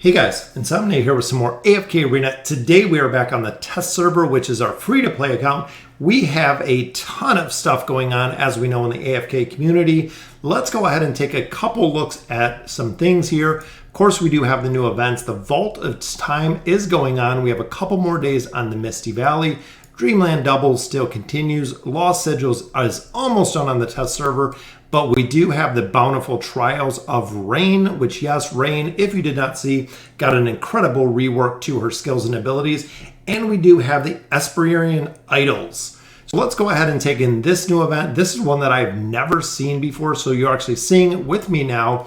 Hey guys, Insomnia here with some more AFK Arena. Today we are back on the test server, which is our free-to-play account. We have a ton of stuff going on, as we know, in the AFK community. Let's go ahead and take a couple looks at some things here. Of course, we do have the new events. The Vault of Time is going on. We have a couple more days on the Misty Valley. Dreamland Doubles still continues. Lost Sigils is almost done on the test server, but we do have the Bountiful Trials of Rain, which, yes, Rain, if you did not see, got an incredible rework to her skills and abilities. And we do have the Esperian Idols. So let's go ahead and take in this new event. This is one that I've never seen before, so you're actually seeing it with me now.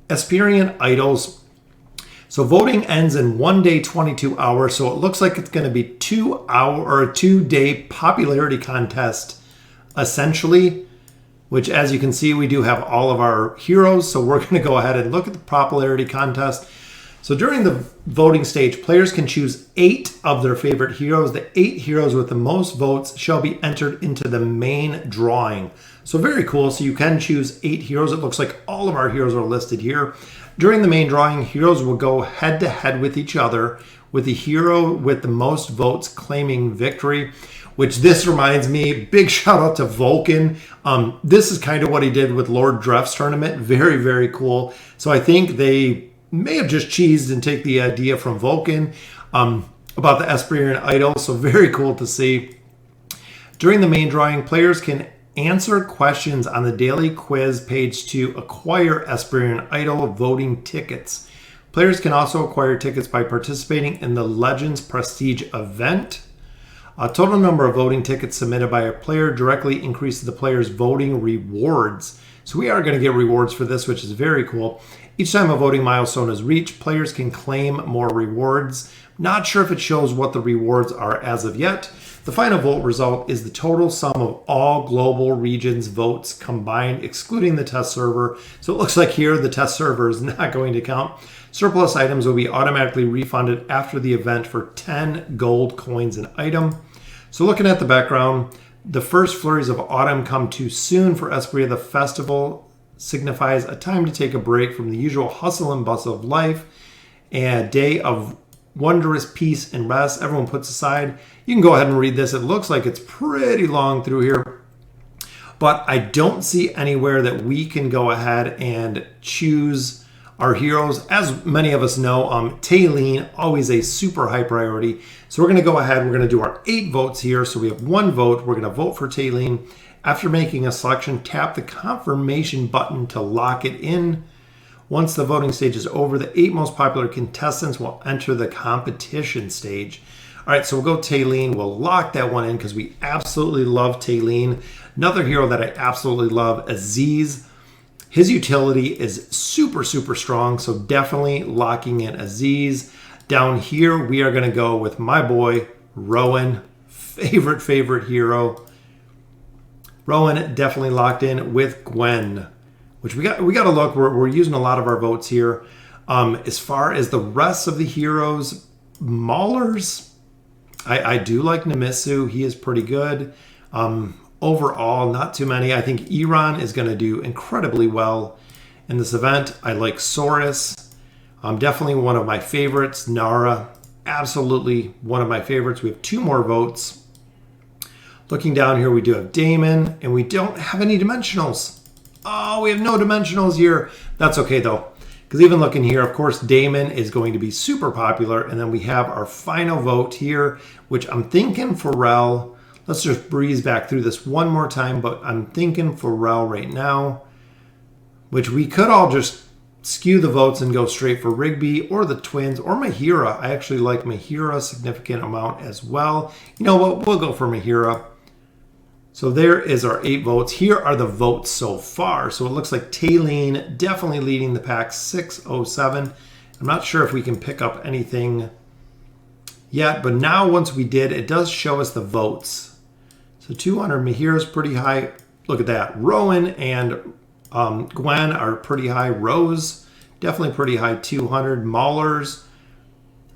Esperian Idols. So voting ends in 1 day, 22 hours. So it looks like it's going to be 2 hour or a 2-day popularity contest, essentially, which, as you can see, we do have all of our heroes. So we're going to go ahead and look at the popularity contest. So during the voting stage, players can choose 8 of their favorite heroes. The 8 heroes with the most votes shall be entered into the main drawing. So very cool. So you can choose 8 heroes. It looks like all of our heroes are listed here. During the main drawing, heroes will go head-to-head with each other, with the hero with the most votes claiming victory, which this reminds me, big shout out to Vulcan. This is kind of what he did with Lord Dreff's tournament. Very, very cool. So I think they may have just cheesed and take the idea from Vulcan about the Esperian Idols. So very cool to see. During the main drawing, players can answer questions on the daily quiz page to acquire Esperian Idol voting tickets. Players can also acquire tickets by participating in the Legends Prestige event. A total number of voting tickets submitted by a player directly increases the player's voting rewards. So we are going to get rewards for this, which is very cool. Each time a voting milestone is reached, players can claim more rewards. Not sure if it shows what the rewards are as of yet. The final vote result is the total sum of all global regions' votes combined, excluding the test server. So it looks like here the test server is not going to count. Surplus items will be automatically refunded after the event for 10 gold coins an item. So looking at the background, the first flurries of autumn come too soon for Espria. The festival signifies a time to take a break from the usual hustle and bustle of life, and a day of wondrous peace and rest everyone puts aside. You can go ahead and read this. It looks like it's pretty long through here, but I don't see anywhere that we can go ahead and choose our heroes. As many of us know, Taylene, always a super high priority. So we're going to go ahead. We're going to do our 8 votes here. So we have 1 vote. We're going to vote for Taylene. After making a selection, tap the confirmation button to lock it in. Once the voting stage is over, the 8 most popular contestants will enter the competition stage. All right, so we'll go Taylene. We'll lock that one in because we absolutely love Taylene. Another hero that I absolutely love, Aziz. His utility is super, super strong, so definitely locking in Aziz. Down here, we are going to go with my boy, Rowan. Favorite hero. Rowan definitely locked in with Gwen, which we got to look. We're using a lot of our votes here. As far as the rest of the heroes, Maulers, I do like Namisu. He is pretty good. Overall, not too many. I think Iran is going to do incredibly well in this event. I like Saurus. Definitely one of my favorites. Nara, absolutely one of my favorites. We have 2 more votes. Looking down here, we do have Damon, and we don't have any dimensionals. Oh, we have no dimensionals here. That's okay, though, because even looking here, of course, Damon is going to be super popular. And then we have our final vote here, which I'm thinking Pharrell. Let's just breeze back through this one more time, but I'm thinking Pharrell right now, which we could all just skew the votes and go straight for Rigby or the twins or Mahira. I actually like Mahira a significant amount as well. You know what? We'll go for Mahira. So there is our 8 votes. Here are the votes so far. So it looks like Taylene definitely leading the pack, 607. I'm not sure if we can pick up anything yet, but now once we did, it does show us the votes. So 200, Mahira is pretty high. Look at that. Rowan and Gwen are pretty high. Rose, definitely pretty high, 200. Maulers,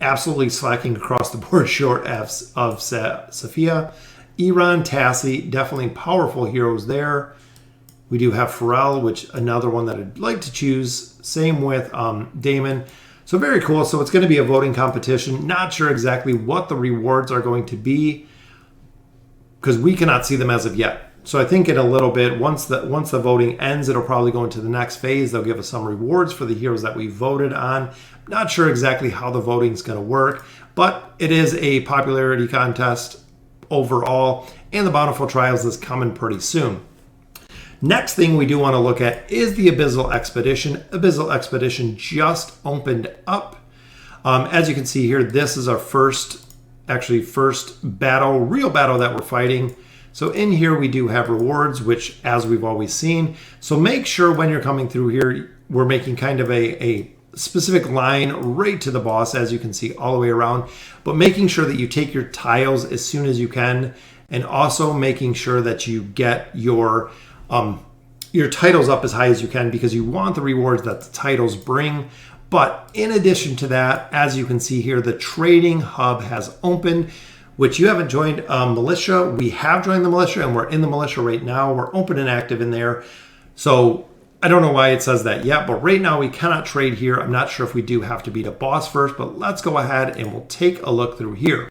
absolutely slacking across the board, short Fs of Sophia. Iran, Tassie, definitely powerful heroes there. We do have Pharrell, which another one that I'd like to choose. Same with Damon. So very cool. So it's going to be a voting competition. Not sure exactly what the rewards are going to be because we cannot see them as of yet. So I think in a little bit, once the voting ends, it'll probably go into the next phase. They'll give us some rewards for the heroes that we voted on. Not sure exactly how the voting is going to work, but it is a popularity contest overall, and the Bountiful Trials is coming pretty soon. Next thing we do want to look at is the Abyssal Expedition. Abyssal Expedition just opened up. As you can see here, this is our first battle, real battle that we're fighting. So in here we do have rewards, which as we've always seen. So make sure when you're coming through here, we're making kind of a specific line right to the boss, as you can see all the way around. But making sure that you take your tiles as soon as you can, and also making sure that you get your titles up as high as you can, because you want the rewards that the titles bring. But in addition to that, as you can see here, the trading hub has opened, which you haven't joined militia. We have joined the militia, and we're in the militia right now. We're open and active in there. So I don't know why it says that yet, but right now we cannot trade here. I'm not sure if we do have to beat a boss first, but let's go ahead and we'll take a look through here.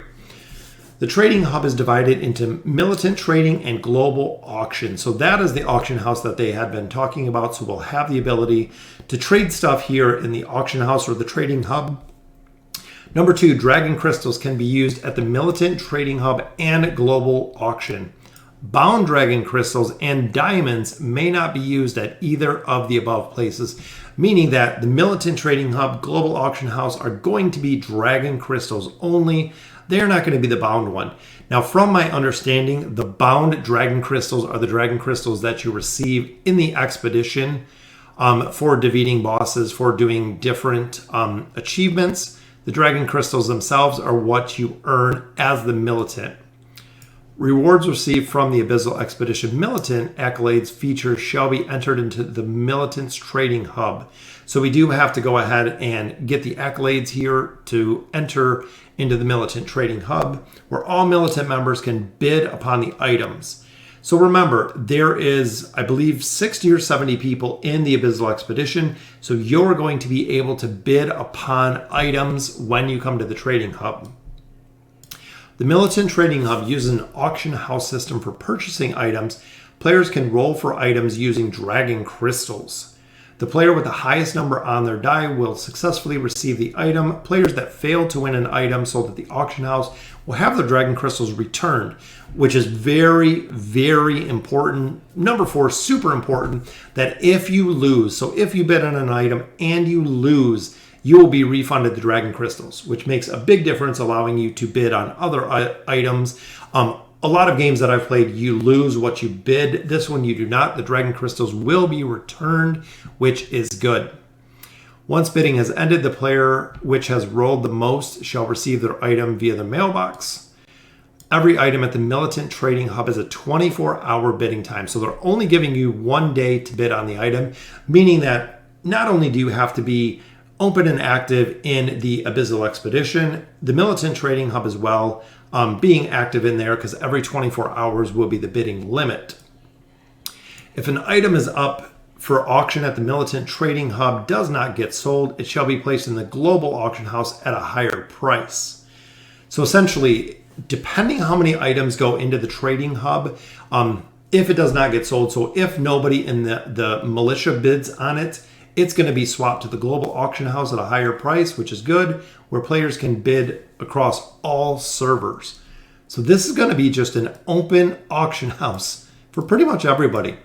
The trading hub is divided into militant trading and global auction. So that is the auction house that they had been talking about. So we'll have the ability to trade stuff here in the auction house or the trading hub. Number 2, dragon crystals can be used at the militant trading hub and global auction. Bound dragon crystals and diamonds may not be used at either of the above places, meaning that the militant trading hub, global auction house are going to be dragon crystals only. They're not going to be the bound one. Now, from my understanding, the bound dragon crystals are the dragon crystals that you receive in the expedition for defeating bosses, for doing different achievements. The dragon crystals themselves are what you earn as the militant. Rewards received from the Abyssal Expedition militant accolades feature shall be entered into the militant's trading hub. So we do have to go ahead and get the accolades here to enter into the militant trading hub, where all militant members can bid upon the items. So remember, there is, I believe, 60 or 70 people in the Abyssal Expedition. So you're going to be able to bid upon items when you come to the trading hub. The Militant Trading Hub uses an auction house system for purchasing items. Players can roll for items using dragon crystals. The player with the highest number on their die will successfully receive the item. Players that fail to win an item so that the auction house will have the dragon crystals returned, which is very, very important. Number 4, super important, that if you lose, so if you bid on an item and you lose, you will be refunded the dragon crystals, which makes a big difference, allowing you to bid on other items. A lot of games that I've played, you lose what you bid. This one you do not. The dragon crystals will be returned, which is good. Once bidding has ended, the player which has rolled the most shall receive their item via the mailbox. Every item at the Militant Trading Hub has a 24-hour bidding time. So they're only giving you 1 day to bid on the item, meaning that not only do you have to be open and active in the Abyssal Expedition, the Militant Trading Hub as well, being active in there, because every 24 hours will be the bidding limit. If an item is up for auction at the Militant Trading Hub does not get sold, it shall be placed in the global auction house at a higher price. So essentially, depending how many items go into the trading hub, if it does not get sold, so if nobody in the militia bids on it, it's going to be swapped to the global auction house at a higher price, which is good, where players can bid across all servers. So this is going to be just an open auction house for pretty much everybody.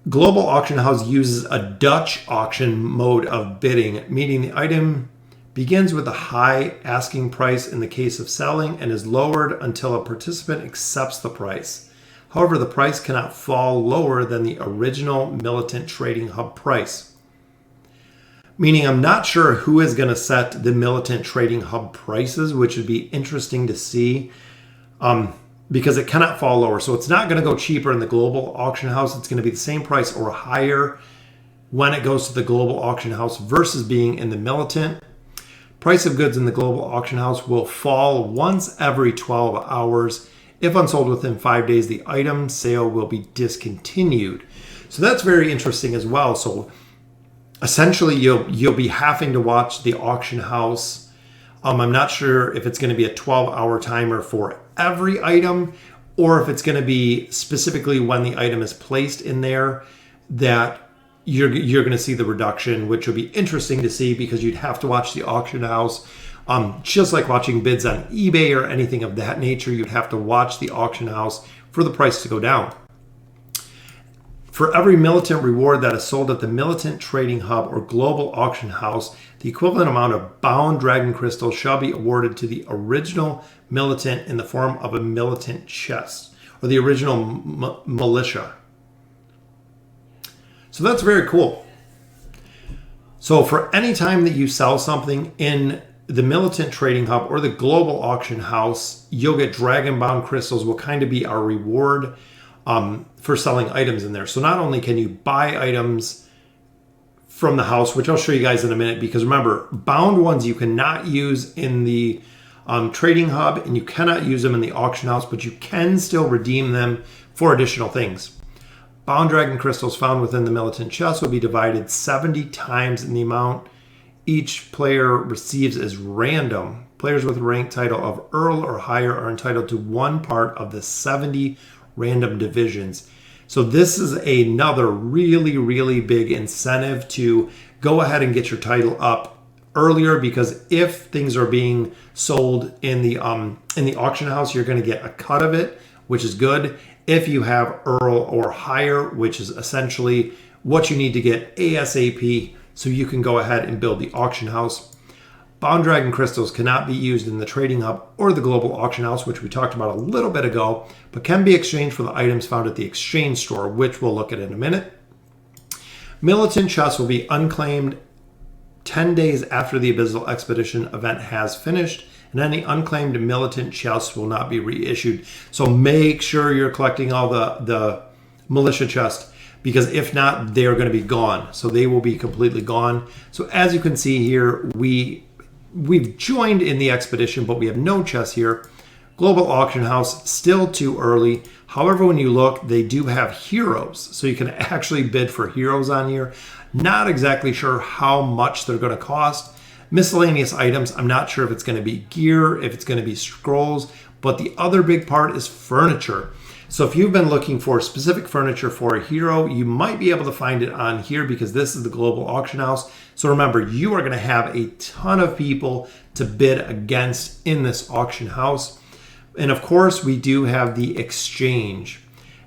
Global auction house uses a Dutch auction mode of bidding, meaning the item begins with a high asking price in the case of selling and is lowered until a participant accepts the price. However, the price cannot fall lower than the original Militant Trading Hub price. Meaning I'm not sure who is going to set the Militant Trading Hub prices, which would be interesting to see, because it cannot fall lower. So it's not going to go cheaper in the global auction house. It's going to be the same price or higher when it goes to the global auction house versus being in the Militant. Price of goods in the global auction house will fall once every 12 hours. If unsold within 5 days, the item sale will be discontinued. So that's very interesting as well. So essentially you'll be having to watch the auction house. I'm not sure if it's going to be a 12-hour timer for every item, or if it's going to be specifically when the item is placed in there that you're going to see the reduction, which will be interesting to see because you'd have to watch the auction house. Just like watching bids on eBay or anything of that nature, you'd have to watch the auction house for the price to go down. For every militant reward that is sold at the Militant Trading Hub or Global Auction House, the equivalent amount of bound dragon crystals shall be awarded to the original militant in the form of a militant chest, or the original militia. So that's very cool. So for any time that you sell something in the Militant Trading Hub or the Global Auction House, you'll get dragon bound crystals, will kind of be our reward for selling items in there. So not only can you buy items from the house, which I'll show you guys in a minute, because remember, bound ones you cannot use in the trading hub and you cannot use them in the auction house, but you can still redeem them for additional things. Bound dragon crystals found within the militant chest will be divided 70 times in the amount each player receives as random. Players with a rank title of Earl or higher are entitled to one part of the 70 random divisions. So this is another really, really big incentive to go ahead and get your title up earlier, because if things are being sold in the auction house, you're going to get a cut of it, which is good. If you have Earl or higher, which is essentially what you need to get ASAP, so you can go ahead and build the auction house. Bound dragon crystals cannot be used in the trading hub or the global auction house, which we talked about a little bit ago, but can be exchanged for the items found at the exchange store, which we'll look at in a minute. Militant chests will be unclaimed 10 days after the Abyssal Expedition event has finished, and any unclaimed militant chests will not be reissued. So make sure you're collecting all the militia chests, because if not, they are going to be gone. So they will be completely gone. So as you can see here, we've joined in the expedition, but we have no chests here. Global Auction House, still too early. However, when you look, they do have heroes. So you can actually bid for heroes on here. Not exactly sure how much they're going to cost. Miscellaneous items, I'm not sure if it's going to be gear, if it's going to be scrolls, but the other big part is furniture. So if you've been looking for specific furniture for a hero, you might be able to find it on here, because this is the Global Auction House. So remember, you are going to have a ton of people to bid against in this auction house. And of course, we do have the exchange.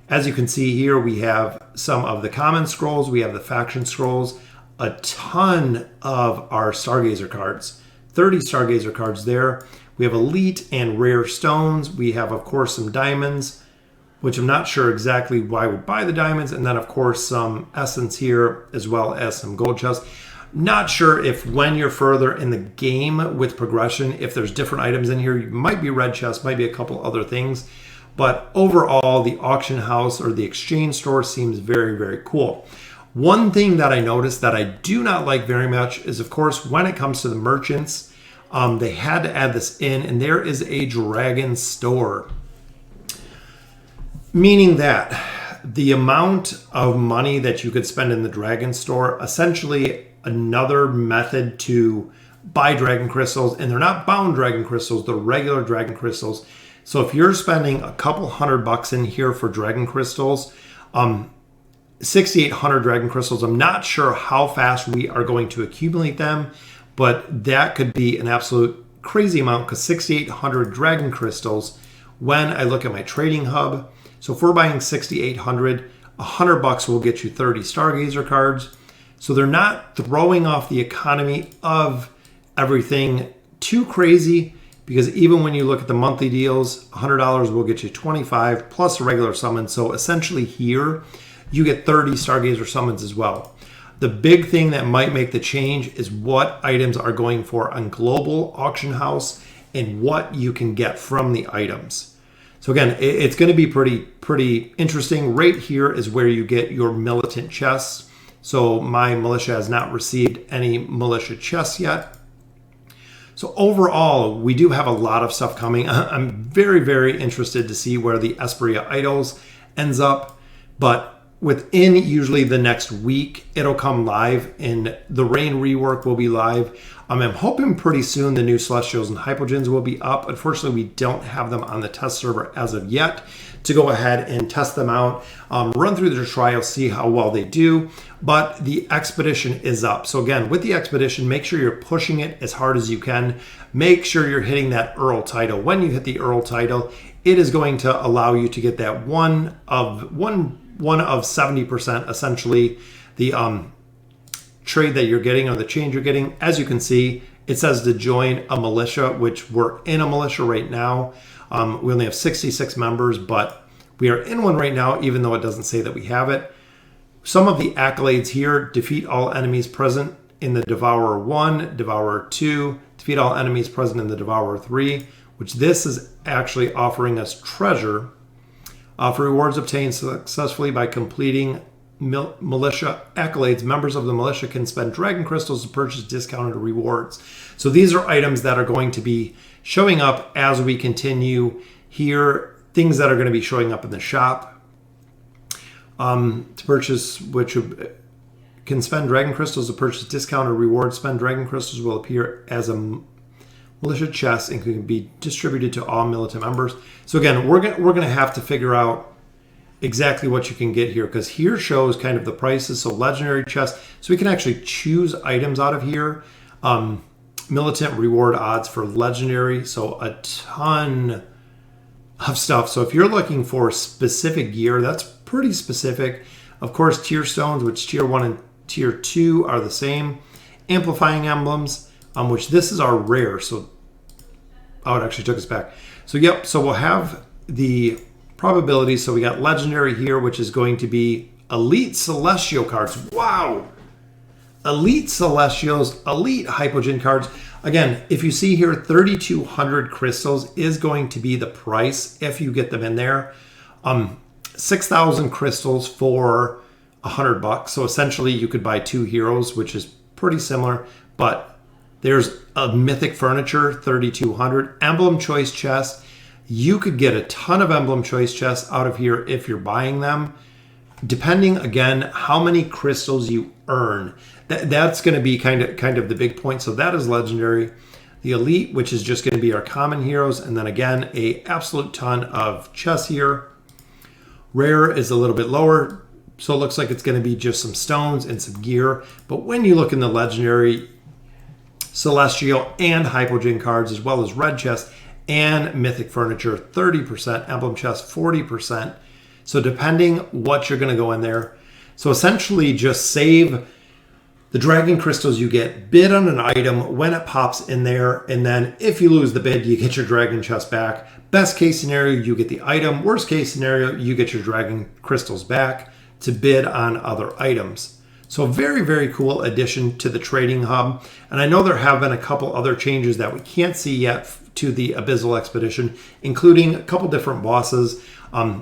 As you can see here, we have some of the common scrolls, we have the faction scrolls, a ton of our Stargazer cards, 30 Stargazer cards there. We have elite and rare stones. We have, of course, some diamonds, which I'm not sure exactly why I would buy the diamonds. And then, of course, some essence here, as well as some gold chests. Not sure if when you're further in the game with progression, if there's different items in here, you might be red chests, might be a couple other things. But overall, the auction house or the exchange store seems very, very cool. One thing that I noticed that I do not like very much is, of course, when it comes to the merchants, they had to add this in, and there is a dragon store. Meaning that the amount of money that you could spend in the dragon store, essentially another method to buy dragon crystals, and they're not bound dragon crystals, they're regular dragon crystals. So if you're spending a couple $100 in here for dragon crystals, 6,800 dragon crystals, I'm not sure how fast we are going to accumulate them, but that could be an absolute crazy amount, because 6,800 dragon crystals, when I look at my trading hub, so if we're buying 6,800, $100 will get you 30 Stargazer cards. So they're not throwing off the economy of everything too crazy, because even when you look at the monthly deals, $100 will get you 25 plus a regular summon. So essentially here, you get 30 Stargazer summons as well. The big thing that might make the change is what items are going for on Global Auction House and what you can get from the items. So again, it's going to be pretty interesting. Right here is where you get your militant chests. So my militia has not received any militia chests yet. So overall, we do have a lot of stuff coming. I'm very, very interested to see where the Esperian Idols ends up. But within usually the next week, it'll come live, and the Rain rework will be live. I'm hoping pretty soon the new Celestials and Hypogeans will be up. Unfortunately, we don't have them on the test server as of yet to go ahead and test them out, run through the trial, see how well they do. But the Expedition is up. So again, with the Expedition, make sure you're pushing it as hard as you can. Make sure you're hitting that Earl title. When you hit the Earl title, it is going to allow you to get that one of 70%, essentially the trade that you're getting or the change you're getting. As you can see, it says to join a militia, which we're in a militia right now. We only have 66 members, but we are in one right now, even though it doesn't say that we have it. Some of the accolades here: defeat all enemies present in the Devourer 1, Devourer 2, defeat all enemies present in the Devourer 3, which this is actually offering us treasure for rewards obtained successfully by completing militia accolades. Members of the militia can spend dragon crystals to purchase discounted rewards. So these are items that are going to be showing up as we continue here, things that are going to be showing up in the shop to purchase, which can spend dragon crystals to purchase discounted rewards. Spend dragon crystals will appear as a militia chest and can be distributed to all militia members. So again, we're going to have to figure out exactly what you can get here, because here shows kind of the prices. So legendary chest, so we can actually choose items out of here. Militant reward odds for legendary, so a ton of stuff. So if you're looking for specific gear, that's pretty specific. Of course, tier stones, which tier 1 and tier 2 are the same. Amplifying emblems, which this is our rare. So oh, it actually took us back. So yep, so we'll have the probability. So we got legendary here, which is going to be elite celestial cards. Wow, elite celestials, elite hypogen cards. Again, if you see here, 3,200 crystals is going to be the price if you get them in there. 6,000 crystals for $100. So essentially you could buy 2 heroes, which is pretty similar, but there's a mythic furniture, 3,200 emblem choice chest. You could get a ton of emblem choice chests out of here if you're buying them, depending again how many crystals you earn. That's going to be kind of the big point. So that is legendary. The elite, which is just going to be our common heroes, and then again a absolute ton of chests here. Rare is a little bit lower, so it looks like it's going to be just some stones and some gear. But when you look in the legendary, celestial and hypogen cards, as well as red chest and mythic furniture, 30%, emblem chest 40%. So depending what you're going to go in there. So essentially just save the dragon crystals you get, bid on an item when it pops in there, and then if you lose the bid, you get your dragon chest back. Best case scenario, you get the item. Worst case scenario, you get your dragon crystals back to bid on other items. So very, very cool addition to the trading hub. And I know there have been a couple other changes that we can't see yet to the Abyssal Expedition, including a couple different bosses.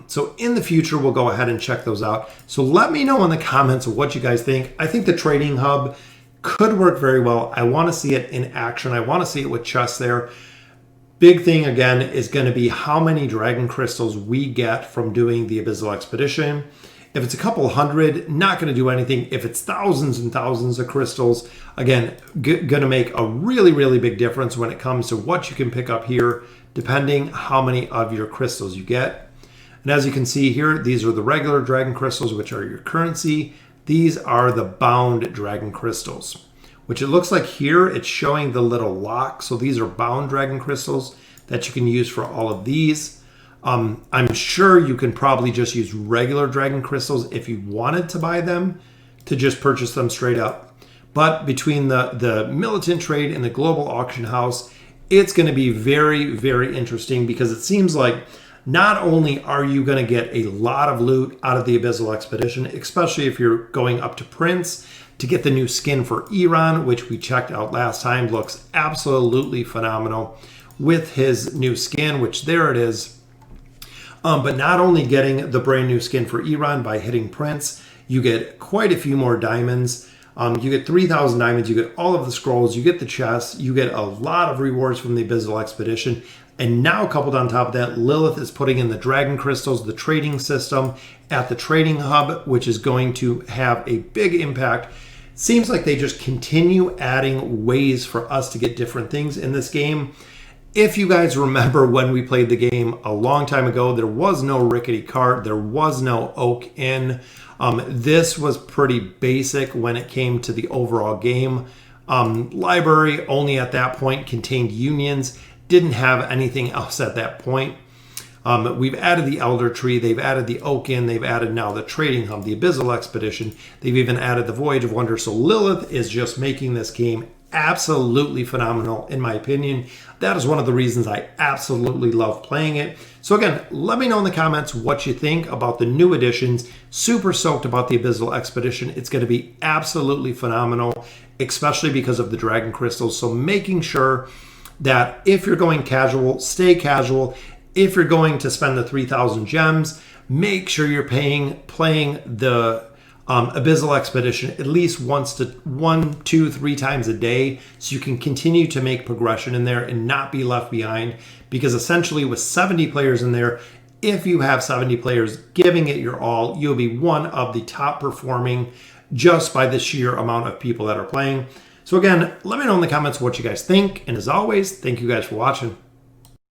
So in the future, we'll go ahead and check those out. So let me know in the comments what you guys think. I think the trading hub could work very well. I want to see it in action. I want to see it with chests there. Big thing again is going to be how many dragon crystals we get from doing the Abyssal Expedition. If it's a couple hundred, not going to do anything. If it's thousands and thousands of crystals, again, going to make a really, really big difference when it comes to what you can pick up here, depending how many of your crystals you get. And as you can see here, these are the regular dragon crystals, which are your currency. These are the bound dragon crystals, which it looks like here it's showing the little lock. So these are bound dragon crystals that you can use for all of these. I'm sure you can probably just use regular dragon crystals if you wanted to buy them, to just purchase them straight up. But between the militant trade and the global auction house, it's going to be very, very interesting, because it seems like not only are you going to get a lot of loot out of the Abyssal Expedition, especially if you're going up to Prince to get the new skin for Iran, which we checked out last time, looks absolutely phenomenal with his new skin, which there it is. But not only getting the brand new skin for Iran by hitting Prince, you get quite a few more diamonds. You get 3,000 diamonds, you get all of the scrolls, you get the chests, you get a lot of rewards from the Abyssal Expedition. And now coupled on top of that, Lilith is putting in the dragon crystals, the trading system at the trading hub, which is going to have a big impact. Seems like they just continue adding ways for us to get different things in this game. If you guys remember when we played the game a long time ago, there was no rickety cart, there was no Oak Inn. This was pretty basic when it came to the overall game. Library only at that point contained unions, didn't have anything else at that point. We've added the Elder Tree, they've added the Oak Inn, they've added now the Trading Hub, the Abyssal Expedition, they've even added the Voyage of Wonder. So Lilith is just making this game absolutely phenomenal, in my opinion. That is one of the reasons I absolutely love playing it. So again, let me know in the comments what you think about the new additions. Super stoked about the Abyssal Expedition. It's going to be absolutely phenomenal, especially because of the Dragon Crystals. So making sure that if you're going casual, stay casual. If you're going to spend the 3,000 gems, make sure you're playing the Abyssal Expedition at least one, two, three times a day, so you can continue to make progression in there and not be left behind. Because essentially with 70 players in there, if you have 70 players giving it your all, you'll be one of the top performing just by the sheer amount of people that are playing. So again, let me know in the comments what you guys think. And as always, thank you guys for watching.